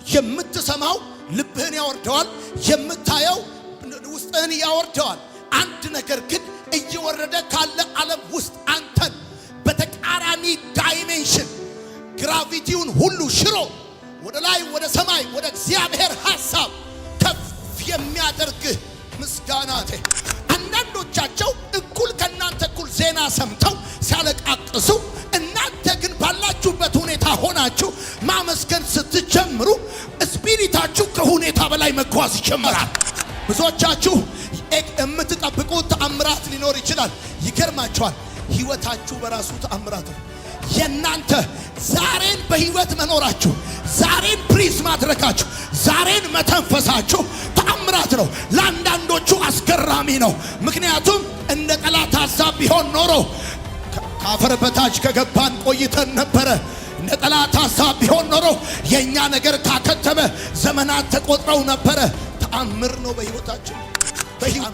የምትሰማው ልብህን ያወርደዋል፣ የምታየው ውስጥህን ያወርደዋል። አንድ ነገር ግን እየወረደ ካለ ዓለም ውስጥ አንተን በተቃራኒ ዳይሜንሽን ግራቪቲውን ሁሉ ሽሮ ወደ ላይ ወደ ሰማይ ወደ እግዚአብሔር ሐሳብ ከፍ የሚያደርግህ ምስጋናቴ። አንዳንዶቻቸው እኩል ከናንተ እኩል ዜና ሰምተው ሲያለቃቅሱ፣ እናንተ ግን ባላችሁበት ሁኔታ ሆናችሁ ማመስገን ስትጀምሩ ስፒሪታችሁ ከሁኔታ በላይ መጓዝ ይጀምራል። ብዙዎቻችሁ የምትጠብቁት ተአምራት ሊኖር ይችላል። ይገርማችኋል፣ ህይወታችሁ በራሱ ተአምራት ነው። የናንተ ዛሬን በህይወት መኖራችሁ፣ ዛሬን ፕሪዝ ማድረጋችሁ፣ ዛሬን መተንፈሳችሁ ተአምራት ነው። ለአንዳንዶቹ አስገራሚ ነው። ምክንያቱም እንደ ጠላት ሐሳብ ቢሆን ኖሮ ከአፈር በታች ከገባን ቆይተን ነበረ። እንደ ጠላት ሐሳብ ቢሆን ኖሮ የኛ ነገር ካከተመ ዘመናት ተቆጥረው ነበረ። ተአምር ነው በህይወታችን።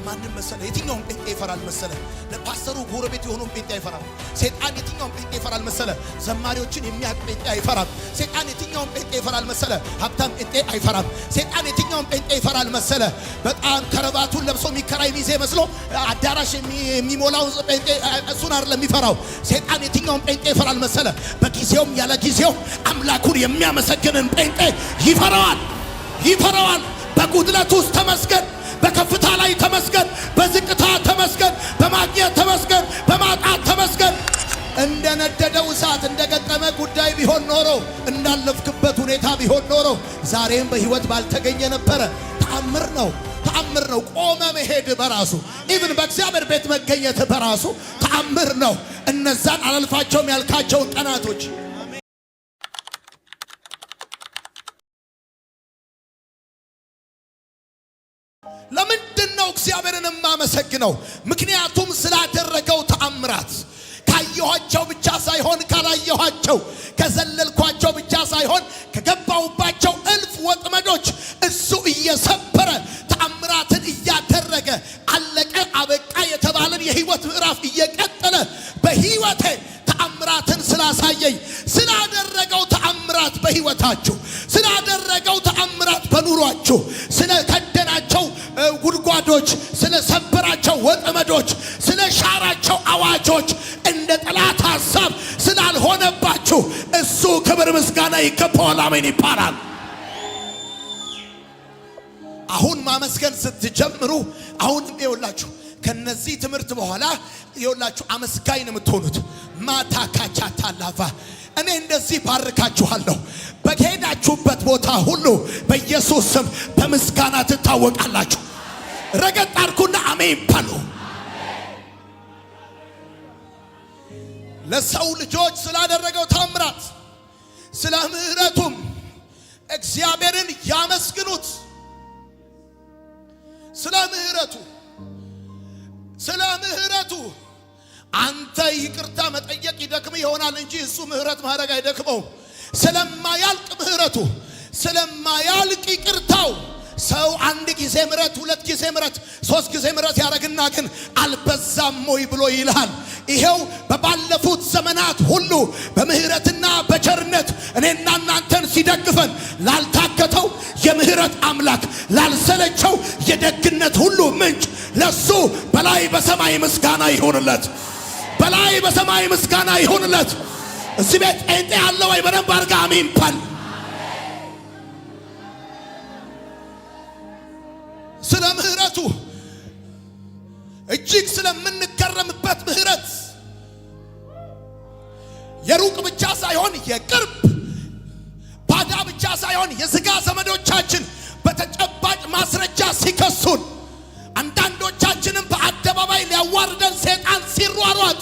ማንም መሰለ የትኛውም ጴንጤ ይፈራል መሰለ? ለፓስተሩ ጎረቤት የሆነው ጴንጤ አይፈራም። ሰይጣን የትኛውም ጴንጤ ይፈራል መሰለ? ዘማሪዎችን የሚያውቅ ጴንጤ አይፈራም። ሰይጣን የትኛውም ጴንጤ ይፈራል መሰለ? ሀብታም ጴንጤ አይፈራም። ሰይጣን የትኛውም ጴንጤ ይፈራል መሰለ? በጣም ከረባቱን ለብሶ የሚከራይ ሚዜ መስሎ አዳራሽ የሚሞላው ጴንጤ እሱን አይደለም የሚፈራው። ሰይጣን የትኛውም ጴንጤ ይፈራል መሰለ? በጊዜውም ያለ ጊዜው አምላኩን የሚያመሰግንን ጴንጤ ይፈራዋል። በጉድለት ውስጥ ተመስገን፣ በከፍታ ላይ ተመስገን፣ በዝቅታ ተመስገን፣ በማግኘት ተመስገን፣ በማጣት ተመስገን። እንደነደደው እሳት እንደገጠመ ጉዳይ ቢሆን ኖሮ፣ እንዳለፍክበት ሁኔታ ቢሆን ኖሮ ዛሬም በህይወት ባልተገኘ ነበረ። ተአምር ነው። ቆመ መሄድ በራሱ ኢቭን በእግዚአብሔር ቤት መገኘት በራሱ ተአምር ነው። እነዛን አላልፋቸውም ያልካቸውን ቀናቶች ለምንድነው እግዚአብሔርን የማመሰግነው? ምክንያቱም ስላደረገው ተአምራት ካየኋቸው ብቻ ሳይሆን ካላየኋቸው፣ ከዘለልኳቸው ብቻ ሳይሆን ከገባውባቸው እልፍ ወጥመዶች እሱ እየሰበረ ተአምራትን እያደረገ አለቀ አበቃ የተባለን የህይወት ምዕራፍ እየቀጠለ በህይወቴ ተአምራትን ስላሳየኝ፣ ስላደረገው ተአምራት በህይወታችሁ፣ ስላደረገው ተአምራት በኑሯችሁ፣ ስለከደናቸው ጉድጓዶች፣ ስለሰበራቸው ወጥመዶች፣ ስለሻራቸው አዋጆች፣ እንደ ጠላት ሐሳብ ስላልሆነባችሁ እሱ ክብር ምስጋና ይገባዋል። አሜን ይባላል። አሁን ማመስገን ስትጀምሩ አሁን ይኸውላችሁ ከነዚህ ትምህርት በኋላ ይኸውላችሁ አመስጋኝ ነው የምትሆኑት። ማታ ካቻታላፋ እኔ እንደዚህ ባርካችኋለሁ። በሄዳችሁበት ቦታ ሁሉ በኢየሱስ ስም በምስጋና ትታወቃላችሁ። ረገጥ አድርጉና አሜን በሉ። ለሰው ልጆች ስላደረገው ታምራት ስለ ምህረቱም እግዚአብሔርን ያመስግኑት። ስለ ምህረቱ አንተ ይቅርታ መጠየቅ ይደክም ይሆናል እንጂ እሱ ምህረት ማድረግ አይደክመው። ስለማያልቅ ምህረቱ፣ ስለማያልቅ ይቅርታው ሰው አንድ ጊዜ ምህረት፣ ሁለት ጊዜ ምህረት፣ ሶስት ጊዜ ምህረት ያረግና ግን አልበዛም ወይ ብሎ ይልሃል። ይሄው በባለፉት ዘመናት ሁሉ በምህረትና በቸርነት እኔና እናንተን ሲደግፈን ላልታከተው የምህረት አምላክ ላልሰለቸው የደግነት ሁሉ ምንጭ ለሱ በላይ በሰማይ ምስጋና ይሁንለት። በላይ በሰማይ ምስጋና ይሁንለት። እዚህ ቤት ጴንጤ ያለ ወይ? በደንብ አድርጋ አሜን በል። ስለ ምህረቱ እጅግ ስለምንገረምበት ምህረት የሩቅ ብቻ ሳይሆን የቅርብ ባዳ ብቻ ሳይሆን የሥጋ ዘመዶቻችን በተጨባጭ ማስረጃ ሲከሱን፣ አንዳንዶቻችንም በአደባባይ ሊያዋርደን ሰይጣን ሲሯሯጥ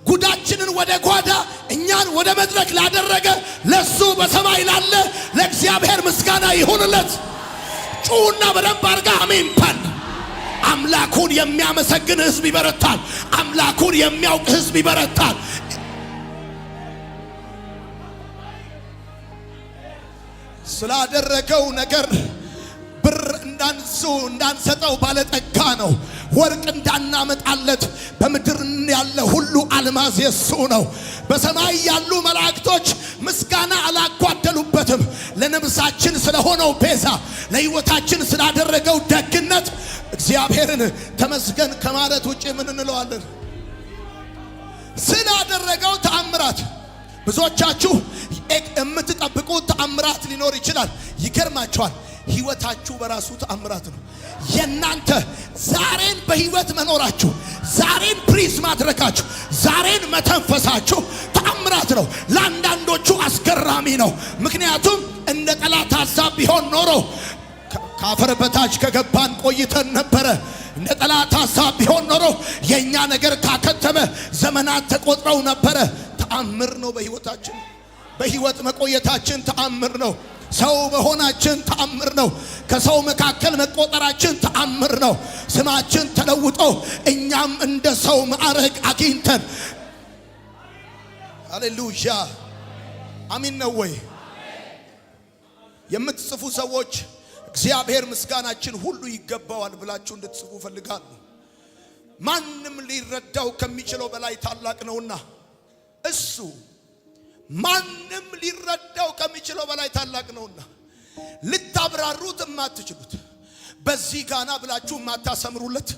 ጉዳችንን ወደ ጓዳ እኛን ወደ መድረክ ላደረገ ለሱ በሰማይ ላለ ለእግዚአብሔር ምስጋና ይሁንለት። ጩና በደንብ አድርጋ አሜን በል። አምላኩን የሚያመሰግን ሕዝብ ይበረታል። አምላኩን የሚያውቅ ሕዝብ ይበረታል። ስላደረገው ነገር ብር እንዳንሰጠው ባለጠጋ ነው። ወርቅ እንዳናመጣለት በምድር ያለ ሁሉ አልማዝ የሱ ነው። በሰማይ ያሉ መላእክቶች ምስጋና አላጓደሉበትም። ለነፍሳችን ስለሆነው ቤዛ፣ ለሕይወታችን ስላደረገው ደግነት እግዚአብሔርን ተመስገን ከማለት ውጪ ምን እንለዋለን? ስላደረገው ተአምራት ብዙዎቻችሁ የምትጠብቁት ተአምራት ሊኖር ይችላል። ይገርማችኋል፣ ሕይወታችሁ በራሱ ተአምራት ነው። የናንተ ዛሬን በሕይወት መኖራችሁ፣ ዛሬን ፕሪዝ ማድረጋችሁ፣ ዛሬን መተንፈሳችሁ ተአምራት ነው። ለአንዳንዶቹ አስገራሚ ነው። ምክንያቱም እንደ ጠላት ሐሳብ ቢሆን ኖሮ ካፈር በታች ከገባን ቆይተን ነበረ። እንደ ጠላት ሐሳብ ቢሆን ኖሮ የኛ ነገር ካከተመ ዘመናት ተቆጥረው ነበረ። ተአምር ነው። በሕይወታችን በሕይወት መቆየታችን ተአምር ነው። ሰው መሆናችን ተአምር ነው። ከሰው መካከል መቆጠራችን ተአምር ነው። ስማችን ተለውጦ እኛም እንደ ሰው ማዕረግ አግኝተን ሃሌሉያ አሚን ነው ወይ? የምትጽፉ ሰዎች እግዚአብሔር ምስጋናችን ሁሉ ይገባዋል ብላችሁ እንድትጽፉ ፈልጋለሁ። ማንም ሊረዳው ከሚችለው በላይ ታላቅ ነውና እሱ ማንም ሊረዳው ከሚችለው በላይ ታላቅ ነውና ልታብራሩት የማትችሉት በዚህ ጋና ብላችሁ የማታሰምሩለት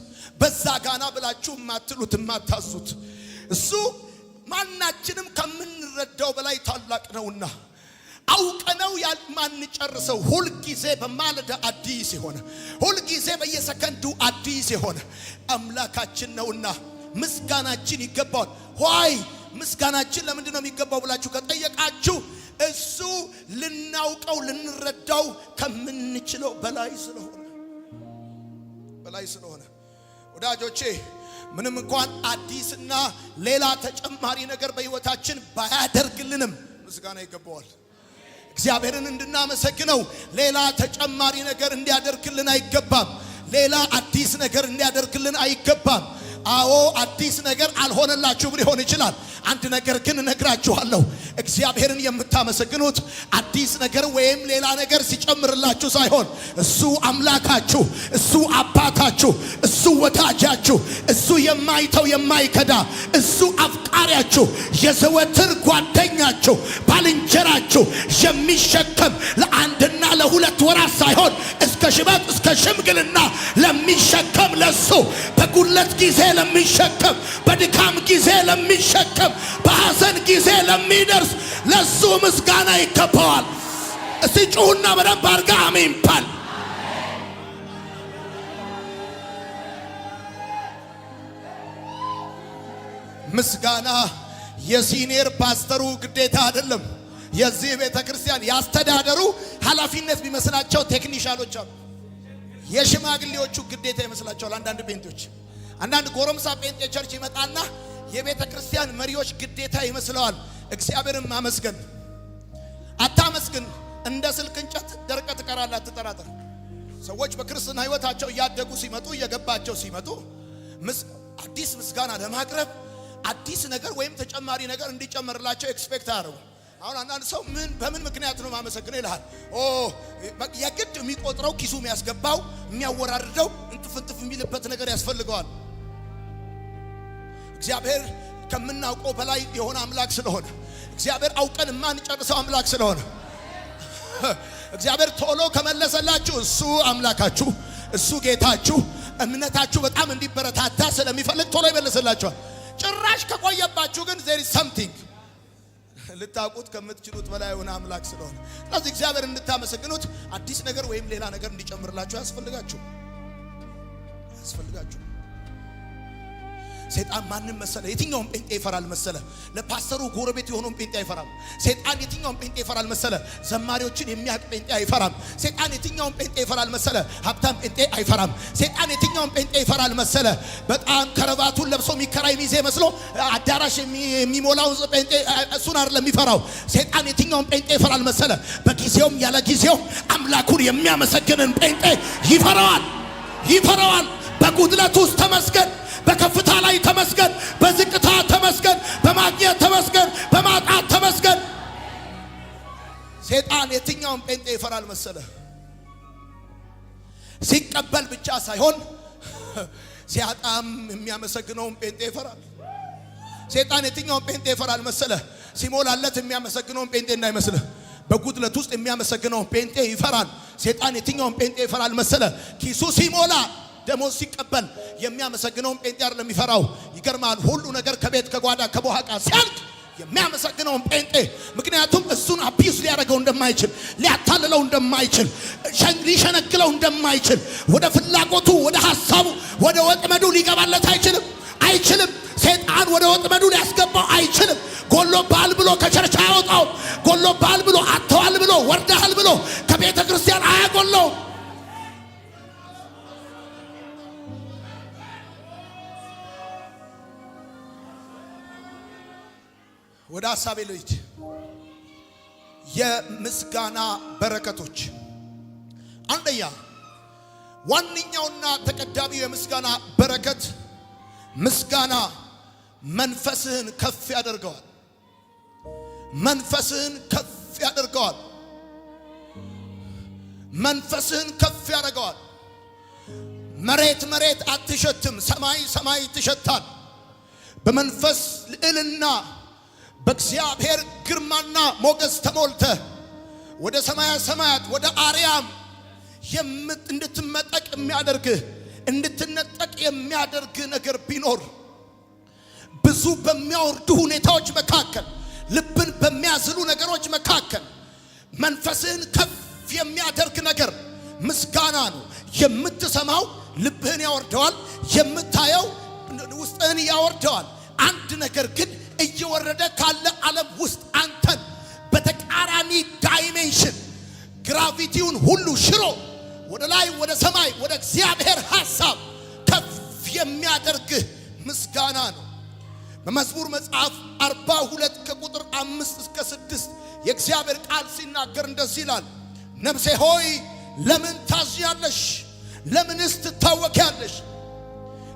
በዛ ጋና ብላችሁ የማትሉት የማታዙት እሱ ማናችንም ከምንረዳው በላይ ታላቅ ነውና አውቀነው ያልማንጨርሰው ሁል ጊዜ በማለዳ አዲስ የሆነ ሁል ጊዜ በየሰከንዱ አዲስ የሆነ አምላካችን ነውና ምስጋናችን ይገባዋል። ሆይ ምስጋናችን ለምንድን ነው የሚገባው ብላችሁ ከጠየቃችሁ እሱ ልናውቀው ልንረዳው ከምንችለው በላይ ስለሆነ ወዳጆቼ ምንም እንኳን አዲስና ሌላ ተጨማሪ ነገር በሕይወታችን ባያደርግልንም ምስጋና ይገባዋል። እግዚአብሔርን እንድናመሰግነው ሌላ ተጨማሪ ነገር እንዲያደርግልን አይገባም። ሌላ አዲስ ነገር እንዲያደርግልን አይገባም። አዎ አዲስ ነገር አልሆነላችሁም ሊሆን ይችላል። አንድ ነገር ግን እነግራችኋለሁ፣ እግዚአብሔርን የምታመሰግኑት አዲስ ነገር ወይም ሌላ ነገር ሲጨምርላችሁ ሳይሆን እሱ አምላካችሁ፣ እሱ አባታችሁ፣ እሱ ወዳጃችሁ፣ እሱ የማይተው የማይከዳ፣ እሱ አፍቃሪያችሁ፣ የዘወትር ጓደኛችሁ፣ ባልንጀራችሁ የሚሸከም ለአንድና ለሁለት ወራት ሳይሆን እስከ ሽበት እስከ ሽምግልና ለሚሸከም ለሱ በጉለት ጊዜ ለሚሸከም በድካም ጊዜ ለሚሸከም በሐዘን ጊዜ ለሚደርስ ለሱ ምስጋና ይገባዋል። እስቲ ጩሁና በደንብ አድርጋ አሜን ባል። ምስጋና የሲኒየር ፓስተሩ ግዴታ አይደለም። የዚህ ቤተ ክርስቲያን ያስተዳደሩ ኃላፊነት ቢመስላቸው ቴክኒሻሎች አሉ። የሽማግሌዎቹ ግዴታ ይመስላቸዋል። አንዳንድ ጴንጤዎች አንዳንድ ጎረምሳ ጴንጤ ቸርች ይመጣና የቤተ ክርስቲያን መሪዎች ግዴታ ይመስለዋል። እግዚአብሔርን ማመስገን አታመስግን፣ እንደ ስልክ እንጨት ደርቀ ትቀራለህ፣ አትጠራጠር። ሰዎች በክርስትና ሕይወታቸው እያደጉ ሲመጡ እየገባቸው ሲመጡ አዲስ ምስጋና ለማቅረብ አዲስ ነገር ወይም ተጨማሪ ነገር እንዲጨመርላቸው ኤክስፔክት አያደርጉ። አሁን አንዳንድ ሰው በምን ምክንያት ነው ማመሰግነው ይልሃል። የግድ የሚቆጥረው ኪሱ የሚያስገባው የሚያወራርደው እንጥፍንጥፍ የሚልበት ነገር ያስፈልገዋል። እግዚአብሔር ከምናውቀው በላይ የሆነ አምላክ ስለሆነ እግዚአብሔር አውቀን የማንጨርሰው አምላክ ስለሆነ እግዚአብሔር ቶሎ ከመለሰላችሁ እሱ አምላካችሁ እሱ ጌታችሁ እምነታችሁ በጣም እንዲበረታታ ስለሚፈልግ ቶሎ ይመለሰላችኋል። ጭራሽ ከቆየባችሁ ግን there is something ልታውቁት ከምትችሉት በላይ የሆነ አምላክ ስለሆነ ስለዚህ እግዚአብሔር እንድታመሰግኑት አዲስ ነገር ወይም ሌላ ነገር እንዲጨምርላችሁ ያስፈልጋችሁ። ሰይጣን ማንም መሰለ የትኛውም ጴንጤ ይፈራል መሰለ። ለፓስተሩ ጎረቤት የሆነውን ጴንጤ አይፈራም። ሰይጣን የትኛውም ጴንጤ ይፈራል መሰለ። ዘማሪዎችን የሚያቅ ጴንጤ አይፈራም። ሰይጣን የትኛውም ጴንጤ ይፈራል መሰለ። ሀብታም ጴንጤ አይፈራም። ሰይጣን የትኛውም ጴንጤ ይፈራል መሰለ። በጣም ከረባቱን ለብሶ የሚከራይ ሚዜ መስሎ አዳራሽ የሚሞላው ጴንጤ እሱን አይደለም የሚፈራው። ሰይጣን የትኛውም ጴንጤ ይፈራል መሰለ። በጊዜውም ያለ ጊዜው አምላኩን የሚያመሰግንን ጴንጤ ይፈራዋል። በጉድለት ውስጥ ተመስገን፣ በከፍታ ላይ ተመስገን፣ በዝቅታ ተመስገን፣ በማግኘት ተመስገን፣ በማጣት ተመስገን። ሰይጣን የትኛውን ጴንጤ ይፈራል መሰለ? ሲቀበል ብቻ ሳይሆን ሲያጣም የሚያመሰግነውን ጴንጤ ይፈራል። ሰይጣን የትኛውን ጴንጤ ይፈራል መሰለ? ሲሞላለት የሚያመሰግነውን ጴንጤ እንዳይመስልህ። በጉድለት ውስጥ የሚያመሰግነውን ጴንጤ ይፈራል። ሰይጣን የትኛውን ጴንጤ ይፈራል መሰለ? ኪሱ ሲሞላ ደሞዝ ሲቀበል የሚያመሰግነውን ጴንጤ አይደለም የሚፈራው። ይገርማል። ሁሉ ነገር ከቤት ከጓዳ ከቦሃቃ ሲያልቅ የሚያመሰግነውን ጴንጤ። ምክንያቱም እሱን አቢዩስ ሊያደርገው እንደማይችል፣ ሊያታልለው እንደማይችል፣ ሊሸነግለው እንደማይችል፣ ወደ ፍላጎቱ ወደ ሐሳቡ ወደ ወጥመዱ ሊገባለት አይችልም። ሰይጣን ወደ ወጥመዱ ሊያስገባው አይችልም። ጎሎብሃል ብሎ ከቸርች አያወጣው። ጎሎብሃል ብሎ አጥተዋል ብሎ ወርደሃል ብሎ ከቤተ ክርስቲያን አያጎለው። ወደ ሐሳቤ ልሂድ። የምስጋና በረከቶች አንደኛ ዋንኛውና ተቀዳሚው የምስጋና በረከት ምስጋና መንፈስህን ከፍ ያደርገዋል። መንፈስህን ከፍ ያደርገዋል። መንፈስህን ከፍ ያደርገዋል። መሬት አትሸትም፣ ሰማይ ትሸታል። በመንፈስ ልዕልና በእግዚአብሔር ግርማና ሞገስ ተሞልተ ወደ ሰማያት ወደ አርያም እንድትመጠቅ የሚያደርግህ እንድትነጠቅ የሚያደርግህ ነገር ቢኖር ብዙ በሚያወርዱ ሁኔታዎች መካከል ልብን በሚያዝሉ ነገሮች መካከል መንፈስህን ከፍ የሚያደርግ ነገር ምስጋና ነው። የምትሰማው ልብህን ያወርደዋል። የምታየው ውስጥህን ያወርደዋል። አንድ ነገር ግን እየወረደ ካለ ዓለም ውስጥ አንተን በተቃራኒ ዳይሜንሽን ግራቪቲውን ሁሉ ሽሮ ወደ ላይ ወደ ሰማይ ወደ እግዚአብሔር ሐሳብ ከፍ የሚያደርግህ ምስጋና ነው። በመዝሙር መጽሐፍ 42 ከቁጥር 5 እስከ 6 የእግዚአብሔር ቃል ሲናገር እንደዚህ ይላል። ነፍሴ ሆይ ለምን ታዝኛለሽ? ለምንስ ትታወኪያለሽ?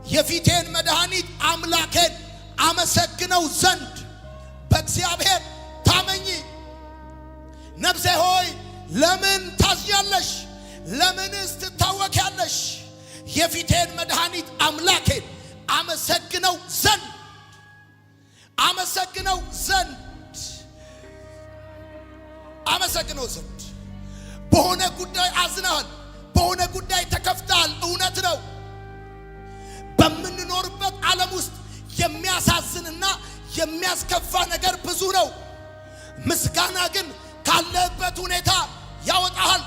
የፊቴን መድኃኒት አምላኬን አመሰግነው ዘንድ በእግዚአብሔር ታመኚ። ነፍሴ ሆይ ለምን ታዝኛለሽ? ለምንስ ትታወኪያለሽ? የፊቴን መድኃኒት አምላኬን አመሰግነው ዘንድ በሆነ ጉዳይ አዝናል፣ በሆነ ጉዳይ ተከፍታል። እውነት ነው። በምንኖርበት ዓለም ውስጥ የሚያሳዝንና የሚያስከፋ ነገር ብዙ ነው። ምስጋና ግን ካለበት ሁኔታ ያወጣሃል።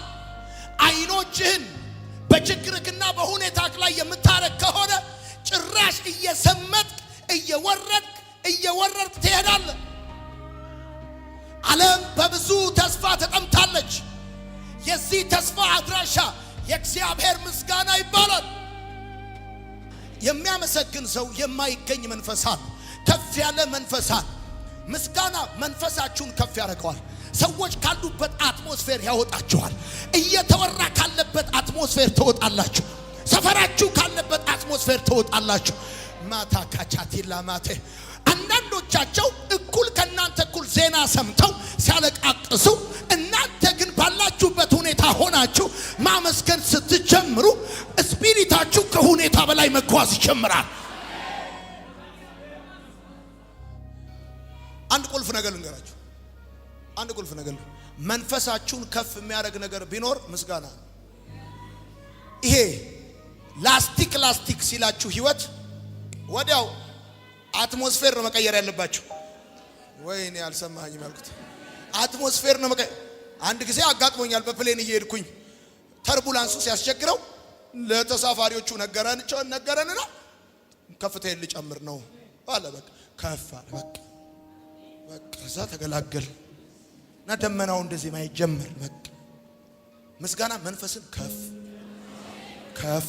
አይኖችህን በችግርክና በሁኔታክ ላይ የምታረግ ከሆነ ጭራሽ እየሰመጥክ እየወረድክ ትሄዳለህ። ዓለም በብዙ ተስፋ ተጠምታለች። የዚህ ተስፋ አድራሻ የእግዚአብሔር ምስጋና ይባላል። የሚያመሰግን ሰው የማይገኝ መንፈሳት ከፍ ያለ መንፈሳት ምስጋና መንፈሳችሁን ከፍ ያደርገዋል። ሰዎች ካሉበት አትሞስፌር ያወጣችኋል። እየተወራ ካለበት አትሞስፌር ትወጣላችሁ። ሰፈራችሁ ካለበት አትሞስፌር ትወጣላችሁ። ማታ ካቻቲላ ማቴ አንዳንዶቻቸው እኩል ከናንተ እኩል ዜና ሰምተው ሲያለቃቅሱ እናንተ ግን ባላችሁበት ሁኔታ ሆናችሁ ማመስገን ስትጀምሩ ስፒሪታችሁ ከሁኔታ በላይ መጓዝ ይጀምራል። አንድ ቁልፍ ነገር ልንገራችሁ። መንፈሳችሁን ከፍ የሚያደርግ ነገር ቢኖር ምስጋና ነው። ይሄ ላስቲክ ሲላችሁ ህይወት ወዲያው አትሞስፌር ነው መቀየር ያለባችሁ። ወይኔ አልሰማኸኝም ያልኩት አትሞስፌር ነው መቀየር። አንድ ጊዜ አጋጥሞኛል። በፕሌን እየሄድኩኝ ተርቡላንሱ ሲያስቸግረው ለተሳፋሪዎቹ ነገረንና ከፍታዬን ልጨምር ነው አለ። በቃ ከፍ አለ። በቃ እዛ ተገላገል እና ደመናው እንደዚህ ማየት ጀመር። በቃ ምስጋና መንፈስን ከፍ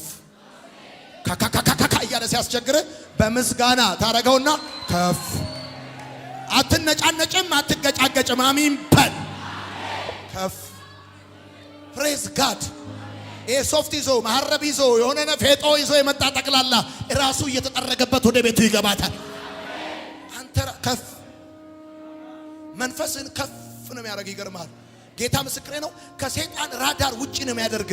ካካካካካ እያለ ሲያስቸግር በምስጋና ታረገውና ከፍ አትነጫነጭም፣ አትገጫገጭም። አሜን በል። ከፍ ፕሬዝ ጋድ። ይሄ ሶፍት ይዞ መሐረብ ይዞ የሆነ ፌጦ ይዞ የመጣ ጠቅላላ ራሱ እየተጠረገበት ወደ ቤቱ ይገባታል። አንተ ከፍ መንፈስን ከፍ ነው የሚያደርግ። ይገርማል። ጌታ ምስክሬ ነው። ከሰይጣን ራዳር ውጪ ነው የሚያደርግ።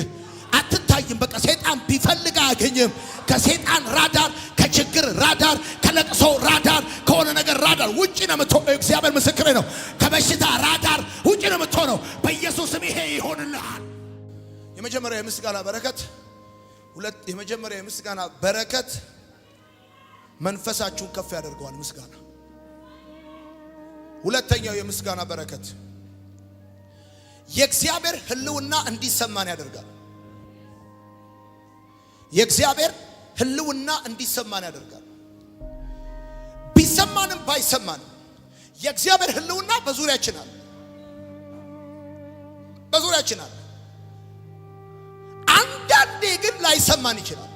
አይታይም። በቃ ሰይጣን ቢፈልግ አያገኝም። ከሰይጣን ራዳር፣ ከችግር ራዳር፣ ከለቅሶ ራዳር፣ ከሆነ ነገር ራዳር ውጪ ነው የምትሆነው። እግዚአብሔር ምስክሬ ነው። ከበሽታ ራዳር ውጪ ነው የምትሆነው። በኢየሱስም ይሄ ይሆንልሃል። የመጀመሪያ የምስጋና በረከት የመጀመሪያ የምስጋና በረከት መንፈሳችሁን ከፍ ያደርገዋል። ምስጋና። ሁለተኛው የምስጋና በረከት የእግዚአብሔር ሕልውና እንዲሰማን ያደርጋል። የእግዚአብሔር ሕልውና እንዲሰማን ያደርጋል። ቢሰማንም ባይሰማንም የእግዚአብሔር ሕልውና በዙሪያችን አለ። በዙሪያችን አለ። አንዳንዴ ግን ላይሰማን ይችላል።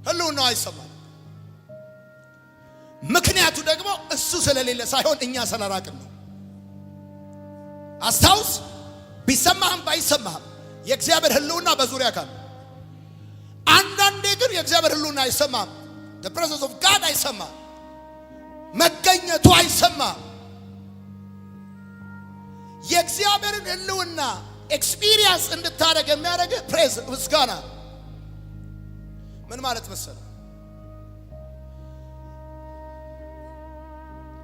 ሕልውናው አይሰማን። ምክንያቱ ደግሞ እሱ ስለሌለ ሳይሆን እኛ ስለራቅን ነው። አስታውስ፣ ቢሰማህም ባይሰማህም የእግዚአብሔር ሕልውና በዙሪያ ካለ። አንዳንዴ ግን የእግዚአብሔር ሕልውና አይሰማም። the presence of God አይሰማም። መገኘቱ አይሰማም። የእግዚአብሔርን ሕልውና ኤክስፒሪየንስ እንድታደርግ የሚያደርግ ፕሬዝ ምስጋና። ምን ማለት መሰለ?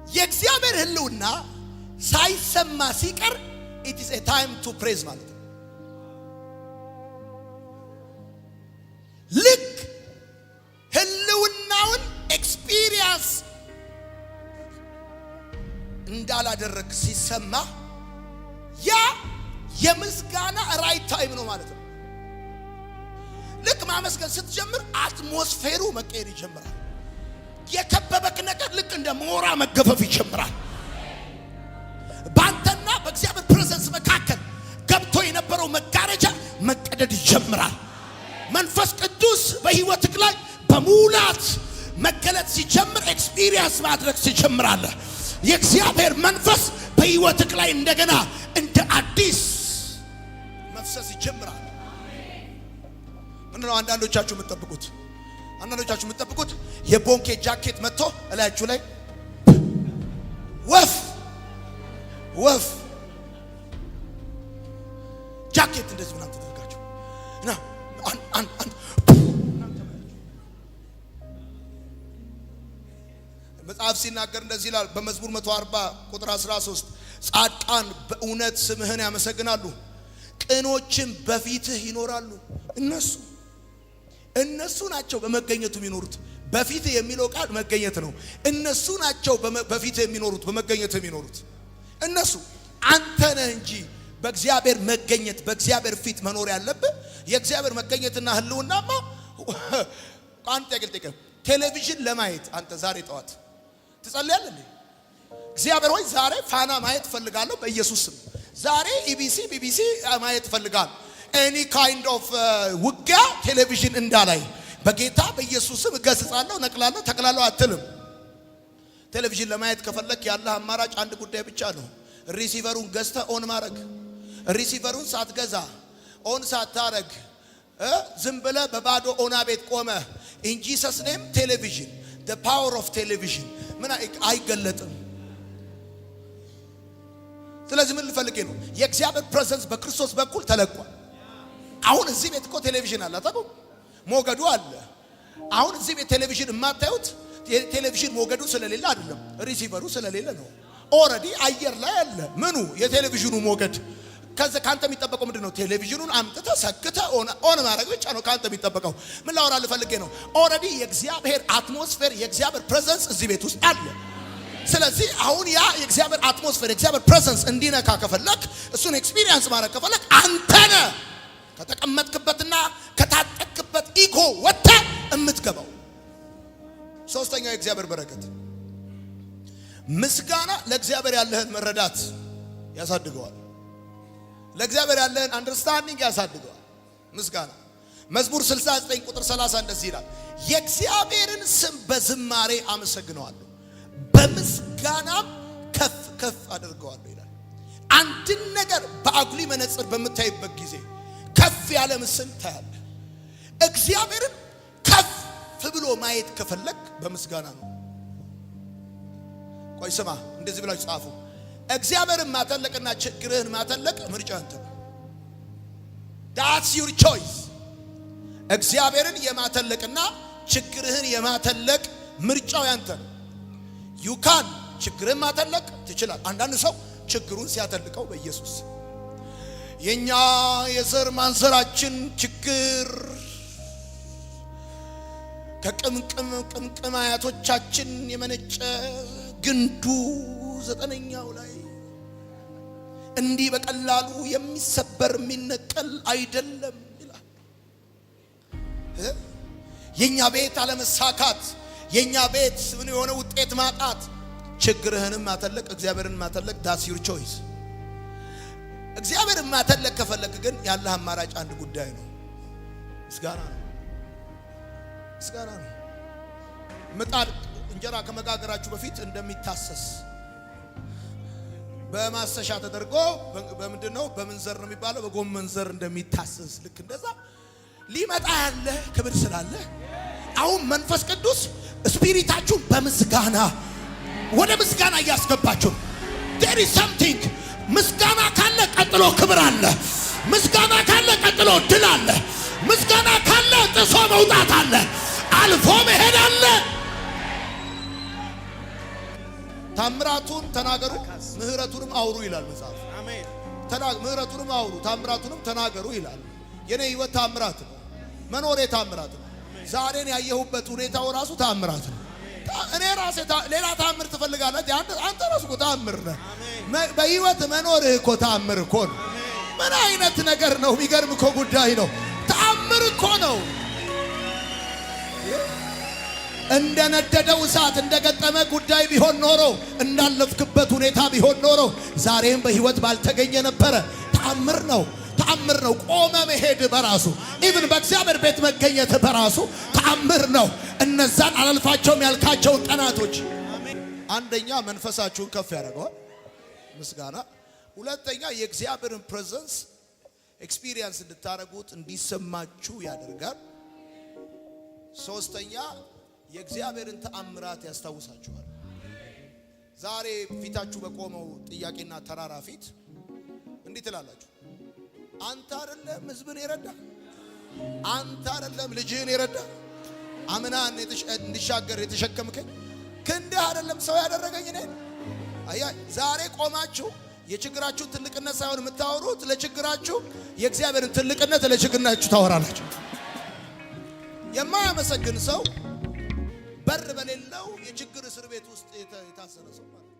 የእግዚአብሔር ሕልውና ሳይሰማ ሲቀር it is a time to praise ማለት ነው። ልክ ሕልውናውን ኤክስፒሪየንስ እንዳላደረግ ሲሰማ ያ የምስጋና ራይት ታይም ነው ማለት ነው። ልክ ማመስገን ስትጀምር አትሞስፌሩ መቀየር ይጀምራል። የከበበክ ነገር ልክ እንደ ሞራ መገፈፍ ይጀምራል። ባንተና በእግዚአብሔር ፕሬዘንስ መካከል ገብቶ የነበረው መጋረጃ መቀደድ ይጀምራል። መንፈስ ቅዱስ በሕይወትክ ላይ በሙላት መገለጥ ሲጀምር ኤክስፒሪየንስ ማድረግ ሲጀምራለህ። የእግዚአብሔር መንፈስ በሕይወትክ ላይ እንደገና እንደ አዲስ መፍሰስ ይጀምራል። ምንድነው አንዳንዶቻችሁ የምትጠብቁት? አንዳንዶቻችሁ የምትጠብቁት የቦንኬ ጃኬት መጥቶ እላያችሁ ላይ ወፍ ጃኬት እንደዚህ ምናምን ተደርጋችሁ እና መጽሐፍ ሲናገር እንደዚህ ይላል በመዝሙር 140 ቁጥር 13 ጻድቃን በእውነት ስምህን ያመሰግናሉ፣ ቅኖችም በፊትህ ይኖራሉ። እነሱ ናቸው በመገኘቱ የሚኖሩት። በፊት የሚለው ቃል መገኘት ነው። እነሱ ናቸው በፊት የሚኖሩት፣ በመገኘት የሚኖሩት እነሱ። አንተ ነህ እንጂ በእግዚአብሔር መገኘት በእግዚአብሔር ፊት መኖር ያለብህ። የእግዚአብሔር መገኘትና ሕልውናማ አንተ ያገልጠቀ ቴሌቪዥን ለማየት አንተ ዛሬ ጠዋት ትጸልያለህ እንዴ? እግዚአብሔር ሆይ ዛሬ ፋና ማየት ፈልጋለሁ በኢየሱስ ስም። ዛሬ ቢቢሲ ማየት ፈልጋለሁ። ኤኒ ካይንድ ኦፍ ውጊያ ቴሌቪዥን እንዳላይ በጌታ በኢየሱስ ስም እገስጻለሁ፣ ነቅላለሁ፣ ተቅላለሁ አትልም። ቴሌቪዥን ለማየት ከፈለክ ያለህ አማራጭ አንድ ጉዳይ ብቻ ነው። ሪሲቨሩን ገዝተህ ኦን ማድረግ። ሪሲቨሩን ሳትገዛ ኦን ሳታረግ ዝም ብለህ በባዶ ኦና ቤት ቆመህ ኢን ጂሰስ ኔም ቴሌቪዥን the power of television ምን አይገለጥም። ስለዚህ ምን ልፈልጌ ነው? የእግዚአብሔር ፕሬዘንስ በክርስቶስ በኩል ተለቋል። አሁን እዚህ ቤት እኮ ቴሌቪዥን አለ፣ አታውቁም? ሞገዱ አለ። አሁን እዚህ ቤት ቴሌቪዥን የማታዩት ቴሌቪዥን ሞገዱ ስለሌለ አይደለም፣ ሪሲቨሩ ስለሌለ ነው። ኦልሬዲ አየር ላይ አለ። ምኑ? የቴሌቪዥኑ ሞገድ። ከዛ ካንተ የሚጠበቀው ምንድነው? ቴሌቪዥኑን አምጥተህ ሰክተህ ኦን ማድረግ ብቻ ነው ካንተ የሚጠበቀው። ምን ላወራ ልፈልጌ ነው? ኦልሬዲ የእግዚአብሔር አትሞስፌር የእግዚአብሔር ፕሬዘንስ እዚህ ቤት ውስጥ አለ። ስለዚህ አሁን ያ የእግዚአብሔር አትሞስፌር የእግዚአብሔር ፕሬዘንስ እንዲነካ ከፈለክ፣ እሱን ኤክስፒሪየንስ ማድረግ ከፈለክ አንተ ነህ ከተቀመጥክበትና ከታጠቅበት ኢጎ ወጥተህ የምትገባው። ሶስተኛው የእግዚአብሔር በረከት ምስጋና ለእግዚአብሔር ያለህን መረዳት ያሳድገዋል። ለእግዚአብሔር ያለህን አንደርስታንዲንግ ያሳድገዋል ምስጋና። መዝሙር 69 ቁጥር 30 እንደዚህ ይላል፣ የእግዚአብሔርን ስም በዝማሬ አመሰግነዋለሁ፣ በምስጋናም ከፍ ከፍ አድርገዋለሁ ይላል። አንድን ነገር በአጉሊ መነጽር በምታይበት ጊዜ ከፍ ያለ ምስል ታያለህ። እግዚአብሔርን ከፍ ብሎ ማየት ከፈለክ በምስጋና ነው። ቆይ ስማ፣ እንደዚህ ብላችሁ ጻፉ። እግዚአብሔርን ማተለቅና ችግርህን ማተለቅ ምርጫ አንተ ነው። That's your choice። እግዚአብሔርን የማተለቅና ችግርህን የማተለቅ ምርጫው ያንተ ነው። ዩካን ችግርህን ማተለቅ ትችላል። አንዳንድ ሰው ችግሩን ሲያተልቀው በኢየሱስ የኛ የዘር ማንዘራችን ችግር ከቅምቅም አያቶቻችን የመነጨ ግንዱ 9ኛው ላይ እንዲህ በቀላሉ የሚሰበር የሚነቀል አይደለም ይላል። የኛ ቤት አለመሳካት፣ የኛ ቤት ምን የሆነ ውጤት ማጣት፣ ችግርህንም ማተለቅ እግዚአብሔርን ማተለቅ ዳስ ዩር ቾይስ። እግዚአብሔርን ማተለቅ ከፈለክ ግን ያለህ አማራጭ አንድ ጉዳይ ነው፣ ምስጋና ነው። ምስጋና ነው። ምጣድ እንጀራ ከመጋገራችሁ በፊት እንደሚታሰስ በማሰሻ ተደርጎ በምንድነው በምንዘር ነው የሚባለው፣ በጎመን ዘር እንደሚታሰስ ልክ እንደዛ ሊመጣ ያለ ክብር ስላለ አሁን መንፈስ ቅዱስ ስፒሪታችሁን በምስጋና ወደ ምስጋና እያስገባችሁ there is something። ምስጋና ካለ ቀጥሎ ክብር አለ። ምስጋና ካለ ቀጥሎ ድል አለ። ምስጋና ካለ ጥሶ መውጣት አለ። አልፎ መሄድ አለ። ታምራቱን ተናገሩ ምህረቱንም አውሩ ይላል መጽሐፍ። አሜን። ምህረቱንም አውሩ ታምራቱንም ተናገሩ ይላል። የኔ ህይወት ታምራት ነው። መኖሬ ታምራት ነው። ዛሬን ያየሁበት ሁኔታው ራሱ ታምራት ነው። እኔ ራሴ ሌላ ታምር ትፈልጋለህ? አንተ ራሱ እኮ ታምር ነህ። በህይወት መኖርህ እኮ ታምር እኮ ነው። ምን አይነት ነገር ነው? የሚገርም እኮ ጉዳይ ነው። ታምር እኮ ነው። እንደነደደው እሳት እንደገጠመ ጉዳይ ቢሆን ኖሮ፣ እንዳለፍክበት ሁኔታ ቢሆን ኖሮ ዛሬም በህይወት ባልተገኘ ነበረ። ታምር ነው። ታምር ነው። ቆመ መሄድ በራሱ ኢቭን በእግዚአብሔር ቤት መገኘት በራሱ ታምር ነው። እነዛን አላልፋቸውም ያልካቸው ቀናቶች አንደኛ መንፈሳችሁን ከፍ ያደርገዋል ምስጋና። ሁለተኛ የእግዚአብሔርን ፕሬዘንስ ኤክስፒሪየንስ እንድታረጉት እንዲሰማችሁ ያደርጋል። ሶስተኛ የእግዚአብሔርን ተአምራት ያስታውሳችኋል። ዛሬ ፊታችሁ በቆመው ጥያቄና ተራራ ፊት እንዲህ ትላላችሁ፣ አንተ አይደለም ህዝብን የረዳ፣ አንተ አይደለም ልጅህን የረዳ፣ አምናን እንዲሻገር የተሸከምከኝ፣ ክንድህ አይደለም ሰው ያደረገኝ እኔ። ዛሬ ቆማችሁ የችግራችሁን ትልቅነት ሳይሆን የምታወሩት ለችግራችሁ የእግዚአብሔርን ትልቅነት ለችግራችሁ ታወራላችሁ። የማያመሰግን ሰው በር በሌለው የችግር እስር ቤት ውስጥ የታሰረ ሰው ማለት